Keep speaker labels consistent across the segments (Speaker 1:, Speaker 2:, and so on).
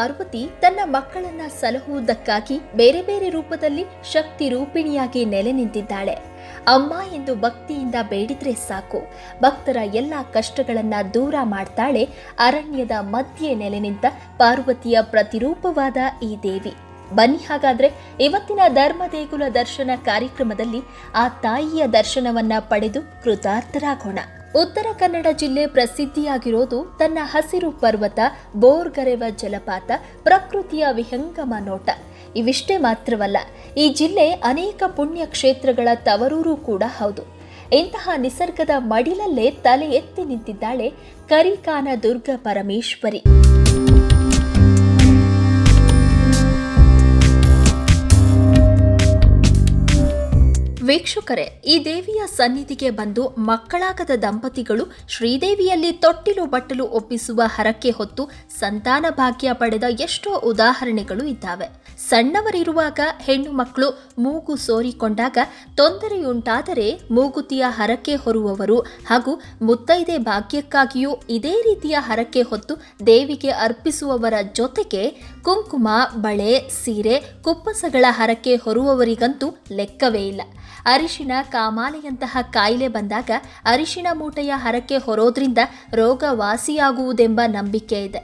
Speaker 1: ಪಾರ್ವತಿ ತನ್ನ ಮಕ್ಕಳನ್ನ ಸಲಹುವುದಕ್ಕಾಗಿ ಬೇರೆ ಬೇರೆ ರೂಪದಲ್ಲಿ ಶಕ್ತಿ ರೂಪಿಣಿಯಾಗಿ ನೆಲೆ ನಿಂತಿದ್ದಾಳೆ. ಅಮ್ಮ ಎಂದು ಭಕ್ತಿಯಿಂದ ಬೇಡಿದ್ರೆ ಸಾಕು, ಭಕ್ತರ ಎಲ್ಲ ಕಷ್ಟಗಳನ್ನ ದೂರ ಮಾಡ್ತಾಳೆ. ಅರಣ್ಯದ ಮಧ್ಯೆ ನೆಲೆ ನಿಂತ ಪಾರ್ವತಿಯ ಪ್ರತಿರೂಪವಾದ ಈ ದೇವಿ. ಬನ್ನಿ ಹಾಗಾದ್ರೆ ಇವತ್ತಿನ ಧರ್ಮ ದೇಗುಲ ದರ್ಶನ ಕಾರ್ಯಕ್ರಮದಲ್ಲಿ ಆ ತಾಯಿಯ ದರ್ಶನವನ್ನ ಪಡೆದು ಕೃತಾರ್ಥರಾಗೋಣ. ಉತ್ತರ ಕನ್ನಡ ಜಿಲ್ಲೆ ಪ್ರಸಿದ್ಧಿಯಾಗಿರೋದು ತನ್ನ ಹಸಿರು ಪರ್ವತ, ಬೋರ್ಗರೆವ ಜಲಪಾತ, ಪ್ರಕೃತಿಯ ವಿಹಂಗಮ ನೋಟ. ಇವಿಷ್ಟೇ ಮಾತ್ರವಲ್ಲ, ಈ ಜಿಲ್ಲೆ ಅನೇಕ ಪುಣ್ಯ ಕ್ಷೇತ್ರಗಳ ತವರೂರು ಕೂಡ ಹೌದು. ಇಂತಹ ನಿಸರ್ಗದ ಮಡಿಲಲ್ಲೇ ತಲೆ ಎತ್ತಿ ನಿಂತಿದ್ದಾಳೆ ಕರಿಕಾನ ದುರ್ಗ ಪರಮೇಶ್ವರಿ. ವೀಕ್ಷಕರೇ, ಈ ದೇವಿಯ ಸನ್ನಿಧಿಗೆ ಬಂದು ಮಕ್ಕಳಾಗದ ದಂಪತಿಗಳು ಶ್ರೀದೇವಿಯಲ್ಲಿ ತೊಟ್ಟಿಲು ಬಟ್ಟಲು ಒಪ್ಪಿಸುವ ಹರಕೆ ಹೊತ್ತು ಸಂತಾನ ಭಾಗ್ಯ ಪಡೆದ ಎಷ್ಟೋ ಉದಾಹರಣೆಗಳು ಇದ್ದಾವೆ. ಸಣ್ಣವರಿರುವಾಗ ಹೆಣ್ಣು ಮಕ್ಕಳು ಮೂಗು ಸೋರಿಕೊಂಡಾಗ ತೊಂದರೆಯುಂಟಾದರೆ ಮೂಗುತಿಯ ಹರಕೆ ಹೊರುವವರು ಹಾಗೂ ಮುತ್ತೈದೆ ಭಾಗ್ಯಕ್ಕಾಗಿಯೂ ಇದೇ ರೀತಿಯ ಹರಕೆ ಹೊತ್ತು ದೇವಿಗೆ ಅರ್ಪಿಸುವವರ ಜೊತೆಗೆ ಕುಂಕುಮ, ಬಳೆ, ಸೀರೆ, ಕುಪ್ಪಸಗಳ ಹರಕೆ ಹೊರುವವರಿಗಂತೂ ಲೆಕ್ಕವೇ ಇಲ್ಲ. ಅರಿಶಿಣ, ಕಾಮಾಲೆಯಂತಹ ಕಾಯಿಲೆ ಬಂದಾಗ ಅರಿಶಿಣ ಮೂಟೆಯ ಹರಕೆ ಹೊರೋದ್ರಿಂದ ರೋಗ ವಾಸಿಯಾಗುವುದೆಂಬ ನಂಬಿಕೆ ಇದೆ.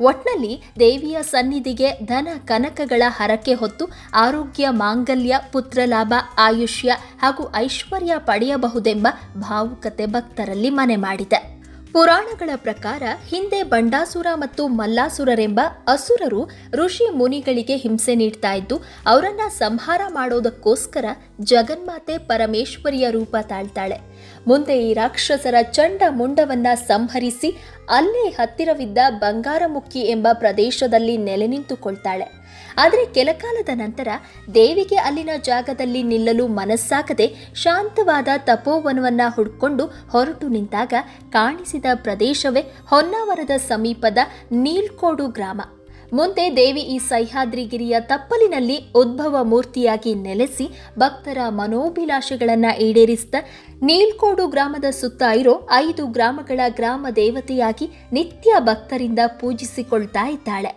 Speaker 1: ಒಟ್ನಲ್ಲಿ ದೇವಿಯ ಸನ್ನಿಧಿಗೆ ಧನ ಕನಕಗಳ ಹರಕೆ ಹೊತ್ತು ಆರೋಗ್ಯ, ಮಾಂಗಲ್ಯ, ಪುತ್ರಲಾಭ, ಆಯುಷ್ಯ ಹಾಗೂ ಐಶ್ವರ್ಯ ಪಡೆಯಬಹುದೆಂಬ ಭಾವುಕತೆ ಭಕ್ತರಲ್ಲಿ ಮನೆ ಮಾಡಿದೆ. ಪುರಾಣಗಳ ಪ್ರಕಾರ ಹಿಂದೆ ಬಂಡಾಸುರ ಮತ್ತು ಮಲ್ಲಾಸುರರೆಂಬ ಅಸುರರು ಋಷಿ ಮುನಿಗಳಿಗೆ ಹಿಂಸೆ ನೀಡ್ತಾ ಇದ್ದು ಅವರನ್ನ ಸಂಹಾರ ಮಾಡೋದಕ್ಕೋಸ್ಕರ ಜಗನ್ಮಾತೆ ಪರಮೇಶ್ವರಿಯ ರೂಪ ತಾಳ್ತಾಳೆ. ಮುಂದೆ ಈ ರಾಕ್ಷಸರ ಚಂಡ ಮುಂಡವನ್ನ ಸಂಹರಿಸಿ ಅಲ್ಲೇ ಹತ್ತಿರವಿದ್ದ ಬಂಗಾರಮುಖಿ ಎಂಬ ಪ್ರದೇಶದಲ್ಲಿ ನೆಲೆ ನಿಂತುಕೊಳ್ತಾಳೆ. ಆದರೆ ಕೆಲಕಾಲದ ನಂತರ ದೇವಿಗೆ ಅಲ್ಲಿನ ಜಾಗದಲ್ಲಿ ನಿಲ್ಲಲು ಮನಸ್ಸಾಗದೆ ಶಾಂತವಾದ ತಪೋವನವನ್ನ ಹುಡ್ಕೊಂಡು ಹೊರಟು ನಿಂತಾಗ ಕಾಣಿಸಿದ ಪ್ರದೇಶವೇ ಹೊನ್ನಾವರದ ಸಮೀಪದ ನೀಲ್ಕೋಡು ಗ್ರಾಮ. ಮುಂದೆ ದೇವಿ ಈ ಸಹ್ಯಾದ್ರಿಗಿರಿಯ ತಪ್ಪಲಿನಲ್ಲಿ ಉದ್ಭವ ಮೂರ್ತಿಯಾಗಿ ನೆಲೆಸಿ ಭಕ್ತರ ಮನೋಭಿಲಾಷೆಗಳನ್ನ ಈಡೇರಿಸಿದ ನೀಲ್ಕೋಡು ಗ್ರಾಮದ ಸುತ್ತ ಇರೋ 5 ಗ್ರಾಮಗಳ ಗ್ರಾಮ ದೇವತೆಯಾಗಿ ನಿತ್ಯ ಭಕ್ತರಿಂದ ಪೂಜಿಸಿಕೊಳ್ತಾ ಇದ್ದಾಳೆ.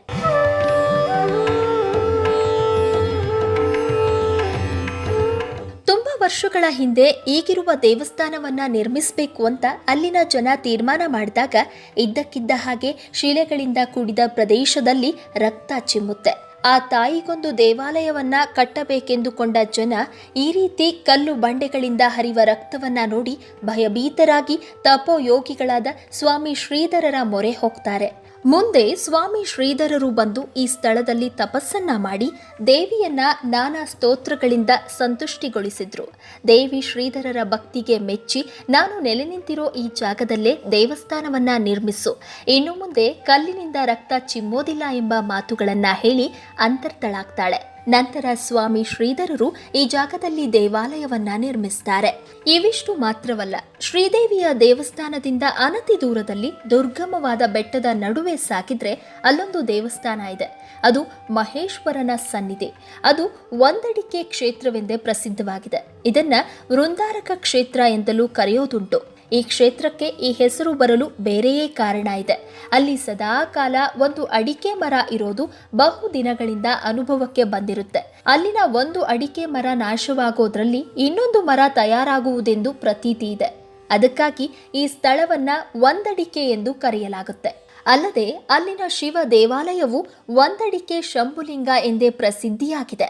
Speaker 1: ವರ್ಷಗಳ ಹಿಂದೆ ಈಗಿರುವ ದೇವಸ್ಥಾನವನ್ನ ನಿರ್ಮಿಸಬೇಕು ಅಂತ ಅಲ್ಲಿನ ಜನ ತೀರ್ಮಾನ ಮಾಡಿದಾಗ ಇದ್ದಕ್ಕಿದ್ದ ಹಾಗೆ ಶಿಲೆಗಳಿಂದ ಕೂಡಿದ ಪ್ರದೇಶದಲ್ಲಿ ರಕ್ತ ಚಿಮ್ಮುತ್ತೆ. ಆ ತಾಯಿಗೊಂದು ದೇವಾಲಯವನ್ನ ಕಟ್ಟಬೇಕೆಂದುಕೊಂಡ ಜನ ಈ ರೀತಿ ಕಲ್ಲು ಬಂಡೆಗಳಿಂದ ಹರಿವ ರಕ್ತವನ್ನ ನೋಡಿ ಭಯಭೀತರಾಗಿ ತಪೋಯೋಗಿಗಳಾದ ಸ್ವಾಮಿ ಶ್ರೀಧರರ ಮೊರೆ ಹೋಗ್ತಾರೆ. ಮುಂದೆ ಸ್ವಾಮಿ ಶ್ರೀಧರರು ಬಂದು ಈ ಸ್ಥಳದಲ್ಲಿ ತಪಸ್ಸನ್ನ ಮಾಡಿ ದೇವಿಯನ್ನ ನಾನಾ ಸ್ತೋತ್ರಗಳಿಂದ ಸಂತುಷ್ಟಿಗೊಳಿಸಿದ್ರು. ದೇವಿ ಶ್ರೀಧರರ ಭಕ್ತಿಗೆ ಮೆಚ್ಚಿ ನಾನು ನೆಲೆ ನಿಂತಿರೋ ಈ ಜಾಗದಲ್ಲೇ ದೇವಸ್ಥಾನವನ್ನ ನಿರ್ಮಿಸು, ಇನ್ನು ಮುಂದೆ ಕಲ್ಲಿನಿಂದ ರಕ್ತ ಚಿಮ್ಮೋದಿಲ್ಲ ಎಂಬ ಮಾತುಗಳನ್ನ ಹೇಳಿ ಅಂತರ್ತಳಾಗ್ತಾಳೆ. ನಂತರ ಸ್ವಾಮಿ ಶ್ರೀಧರರು ಈ ಜಾಗದಲ್ಲಿ ದೇವಾಲಯವನ್ನ ನಿರ್ಮಿಸ್ತಾರೆ. ಇವಿಷ್ಟು ಮಾತ್ರವಲ್ಲ, ಶ್ರೀದೇವಿಯ ದೇವಸ್ಥಾನದಿಂದ ಅನತಿ ದೂರದಲ್ಲಿ ದುರ್ಗಮವಾದ ಬೆಟ್ಟದ ನಡುವೆ ಸಾಗಿದ್ರೆ ಅಲ್ಲೊಂದು ದೇವಸ್ಥಾನ ಇದೆ. ಅದು ಮಹೇಶ್ವರನ ಸನ್ನಿಧಿ. ಅದು ಒಂದಡಿಕೆ ಕ್ಷೇತ್ರವೆಂದೇ ಪ್ರಸಿದ್ಧವಾಗಿದೆ. ಇದನ್ನ ವೃಂದಾರಕ ಕ್ಷೇತ್ರ ಎಂದಲೂ ಕರೆಯೋದುಂಟು. ಈ ಕ್ಷೇತ್ರಕ್ಕೆ ಈ ಹೆಸರು ಬರಲು ಬೇರೆಯೇ ಕಾರಣ ಇದೆ. ಅಲ್ಲಿ ಸದಾ ಕಾಲ ಒಂದು ಅಡಿಕೆ ಮರ ಇರೋದು ಬಹು ದಿನಗಳಿಂದ ಅನುಭವಕ್ಕೆ ಬಂದಿರುತ್ತೆ. ಅಲ್ಲಿನ ಒಂದು ಅಡಿಕೆ ಮರ ನಾಶವಾಗೋದ್ರಲ್ಲಿ ಇನ್ನೊಂದು ಮರ ತಯಾರಾಗುವುದೆಂದು ಪ್ರತೀತಿ ಇದೆ. ಅದಕ್ಕಾಗಿ ಈ ಸ್ಥಳವನ್ನ ಒಂದಡಿಕೆ ಎಂದು ಕರೆಯಲಾಗುತ್ತೆ. ಅಲ್ಲದೆ ಅಲ್ಲಿನ ಶಿವ ದೇವಾಲಯವು ಒಂದಡಿಕೆ ಶಂಭುಲಿಂಗ ಎಂದೇ ಪ್ರಸಿದ್ಧಿಯಾಗಿದೆ.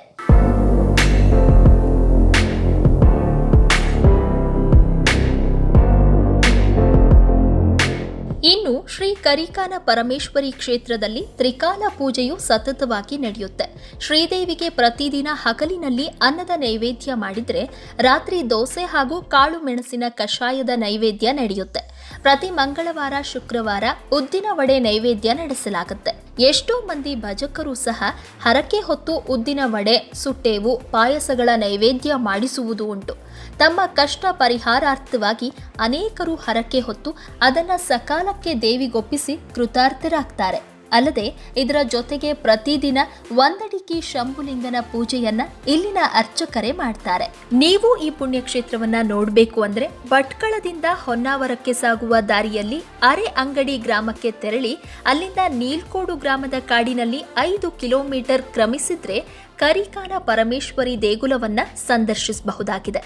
Speaker 1: ಇನ್ನು ಶ್ರೀ ಕರಿಕಾನ ಪರಮೇಶ್ವರಿ ಕ್ಷೇತ್ರದಲ್ಲಿ ತ್ರಿಕಾಲ ಪೂಜೆಯು ಸತತವಾಗಿ ನಡೆಯುತ್ತೆ. ಶ್ರೀದೇವಿಗೆ ಪ್ರತಿದಿನ ಹಗಲಿನಲ್ಲಿ ಅನ್ನದ ನೈವೇದ್ಯ ಮಾಡಿದ್ರೆ ರಾತ್ರಿ ದೋಸೆ ಹಾಗೂ ಕಾಳು ಮೆಣಸಿನ ಕಷಾಯದ ನೈವೇದ್ಯ ನಡೆಯುತ್ತೆ. ಪ್ರತಿ ಮಂಗಳವಾರ, ಶುಕ್ರವಾರ ಉದ್ದಿನ ವಡೆ ನೈವೇದ್ಯ ನಡೆಸಲಾಗುತ್ತೆ. ಎಷ್ಟೋ ಮಂದಿ ಭಜಕರು ಸಹ ಹರಕೆ ಹೊತ್ತು ಉದ್ದಿನ ವಡೆ, ಸುಟ್ಟೇವು, ಪಾಯಸಗಳ ನೈವೇದ್ಯ ಮಾಡಿಸುವುದು ಉಂಟು. ತಮ್ಮ ಕಷ್ಟ ಪರಿಹಾರಾರ್ಥವಾಗಿ ಅನೇಕರು ಹರಕೆ ಹೊತ್ತು ಅದನ್ನು ಸಕಾಲಕ್ಕೆ ದೇವಿಗೊಪ್ಪಿಸಿ ಕೃತಾರ್ಥರಾಗ್ತಾರೆ. ಅಲ್ಲದೆ ಇದರ ಜೊತೆಗೆ ಪ್ರತಿದಿನ ಒಂದಡಿಕೆ ಶಂಭುಲಿಂಗನ ಪೂಜೆಯನ್ನ ಇಲ್ಲಿನ ಅರ್ಚಕರೇ ಮಾಡ್ತಾರೆ. ನೀವು ಈ ಪುಣ್ಯಕ್ಷೇತ್ರವನ್ನ ನೋಡಬೇಕು ಅಂದ್ರೆ ಭಟ್ಕಳದಿಂದ ಹೊನ್ನಾವರಕ್ಕೆ ಸಾಗುವ ದಾರಿಯಲ್ಲಿ ಅರೆ ಅಂಗಡಿ ಗ್ರಾಮಕ್ಕೆ ತೆರಳಿ ಅಲ್ಲಿಂದ ನೀಲ್ಕೋಡು ಗ್ರಾಮದ ಕಾಡಿನಲ್ಲಿ 5 ಕಿಲೋಮೀಟರ್ ಕ್ರಮಿಸಿದ್ರೆ ಕರಿಕಾನ ಪರಮೇಶ್ವರಿ ದೇಗುಲವನ್ನ ಸಂದರ್ಶಿಸಬಹುದಾಗಿದೆ.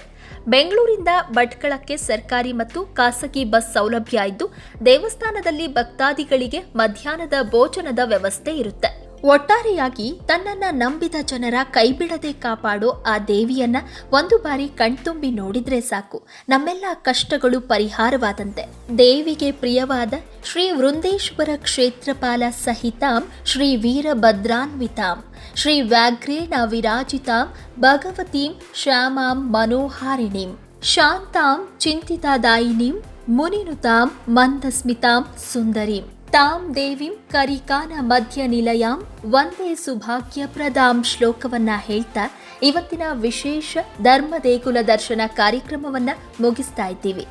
Speaker 1: ಬೆಂಗಳೂರಿಂದ ಭಟ್ಕಳಕ್ಕೆ ಸರ್ಕಾರಿ ಮತ್ತು ಖಾಸಗಿ ಬಸ್ ಸೌಲಭ್ಯ ಇದ್ದು ದೇವಸ್ಥಾನದಲ್ಲಿ ಭಕ್ತಾದಿಗಳಿಗೆ ಮಧ್ಯಾಹ್ನದ ಭೋಜನದ ವ್ಯವಸ್ಥೆ ಇರುತ್ತೆ. ಒಟ್ಟಾರೆಯಾಗಿ ತನ್ನನ್ನ ನಂಬಿದ ಜನರ ಕೈಬಿಡದೆ ಕಾಪಾಡೋ ಆ ದೇವಿಯನ್ನ ಒಂದು ಬಾರಿ ಕಣ್ತುಂಬಿ ನೋಡಿದ್ರೆ ಸಾಕು, ನಮ್ಮೆಲ್ಲ ಕಷ್ಟಗಳು ಪರಿಹಾರವಾದಂತೆ. ದೇವಿಗೆ ಪ್ರಿಯವಾದ ಶ್ರೀ ವೃಂದೇಶ್ವರ ಕ್ಷೇತ್ರಪಾಲ ಸಹಿತಾಂ ಶ್ರೀ ವೀರಭದ್ರಾನ್ವಿತಾಂ ಶ್ರೀ ವ್ಯಾಘ್ರೇಣ ವಿರಾಜಿತಾಂ ಭಗವತೀಂ ಶ್ಯಾಮಾಂ ಮನೋಹಾರಿಣೀಂ ಶಾಂತಾಂ ಚಿಂತಿತಾದಾಯಿನೀಂ ಮುನಿನುತಾಂ ಮಂದಸ್ಮಿತಾಂ ಸುಂದರೀಂ ತಾಂ ದೇವಿಂ ಕರಿಕಾನ ಮಧ್ಯ ನಿಲಯಾಂ ವಂದೇ ಸುಭಾಗ್ಯಪ್ರದಾಂ ಶ್ಲೋಕವನ್ನ ಹೇಳ್ತಾ ಇವತ್ತಿನ ವಿಶೇಷ ಧರ್ಮ ದೇಗುಲ ದರ್ಶನ ಕಾರ್ಯಕ್ರಮವನ್ನ ಮುಗಿಸ್ತಾ ಇದ್ದೀವಿ.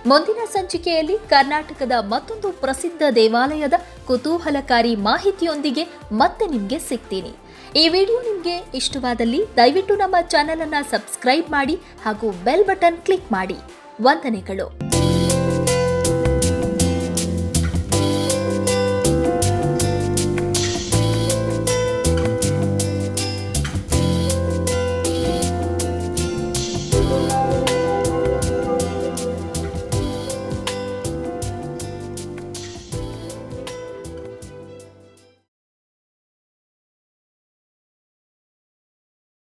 Speaker 1: ಮುಂದಿನ ಸಂಚಿಕೆಯಲ್ಲಿ ಕರ್ನಾಟಕದ ಮತ್ತೊಂದು ಪ್ರಸಿದ್ಧ ದೇವಾಲಯದ ಕುತೂಹಲಕಾರಿ ಮಾಹಿತಿಯೊಂದಿಗೆ ಮತ್ತೆ ನಿಮ್ಗೆ ಸಿಗ್ತೀನಿ. ಈ ವಿಡಿಯೋ ನಿಮ್ಗೆ ಇಷ್ಟವಾದಲ್ಲಿ ದಯವಿಟ್ಟು ನಮ್ಮ ಚಾನೆಲ್ ಅನ್ನ ಸಬ್ಸ್ಕ್ರೈಬ್ ಮಾಡಿ ಹಾಗೂ ಬೆಲ್ ಬಟನ್ ಕ್ಲಿಕ್ ಮಾಡಿ. ವಂದನೆಗಳು.